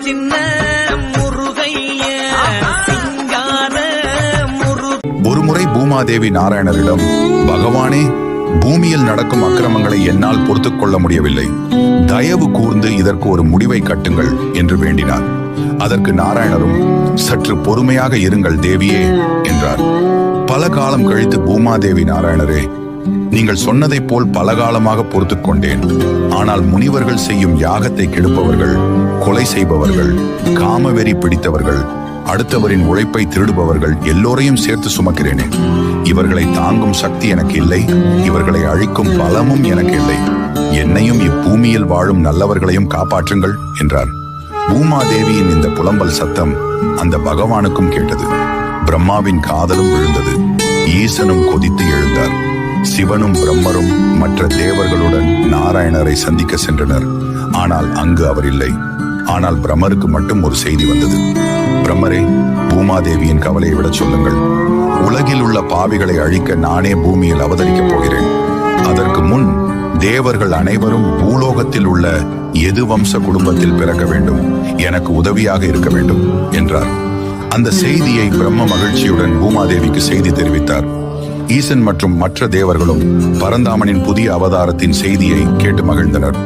சின்ன முருகைய சிங்கார ஒருமுறை பூமாதேவி நாராயணரிடம், பகவானே, பூமியில் நடக்கும் அக்கிரமங்களை என்னால் பொறுத்துக் கொள்ள முடியவில்லை, தயவு கூர்ந்து இதற்கு ஒரு முடிவை கட்டுங்கள் என்று வேண்டினார். அதற்கு நாராயணரும், சற்று பொறுமையாக இருங்கள் தேவியே என்றார். பல காலம் கழித்து பூமாதேவி, நாராயணரே, நீங்கள் சொன்னதைப் போல் பல காலமாக பொறுத்துக் கொண்டேன். ஆனால் முனிவர்கள் செய்யும் யாகத்தை கெடுப்பவர்கள், கொலை செய்பவர்கள், காமவெறி பிடித்தவர்கள், அடுத்தவரின் உழைப்பை திருடுபவர்கள் எல்லோரையும் சேர்த்து சுமக்கிறேனே. இவர்களை தாங்கும் சக்தி எனக்கு இல்லை, இவர்களை அழிக்கும் பலமும் எனக்கு இல்லை. என்னையும் இப்பூமியில் வாழும் நல்லவர்களையும் காப்பாற்றுங்கள் என்றார். பூமாதேவியின் இந்த புலம்பல் சத்தம் அந்த பகவானுக்கும் கேட்டது. பிரம்மாவின் காதலும் விழுந்தது. ஈசனும் கொதித்து எழுந்தார். சிவனும் பிரம்மரும் மற்ற தேவர்களுடன் நாராயணரை சந்திக்க சென்றனர். ஆனால் அங்கு அவர் இல்லை. ஆனால் பிரம்மருக்கு மட்டும் ஒரு செய்தி வந்தது. பிரம்மரே, பூமாதேவியின் கவலையை விட சொல்லுங்கள். உலகில் உள்ள பாவிகளை அழிக்க நானே பூமியில் அவதரிக்கப் போகிறேன். அதற்கு முன் தேவர்கள் அனைவரும் பூலோகத்தில் உள்ள எது வம்ச குடும்பத்தில் பிறக்க வேண்டும், எனக்கு உதவியாக இருக்க வேண்டும் என்றார். அந்த செய்தியை பிரம்ம மகிழ்ச்சியுடன் பூமாதேவிக்கு செய்தி தெரிவித்தார். ஈசன் மற்றும் மற்ற தேவர்களும் பரந்தாமனின் புதிய அவதாரத்தின் செய்தியை கேட்டு மகிழ்ந்தனர்.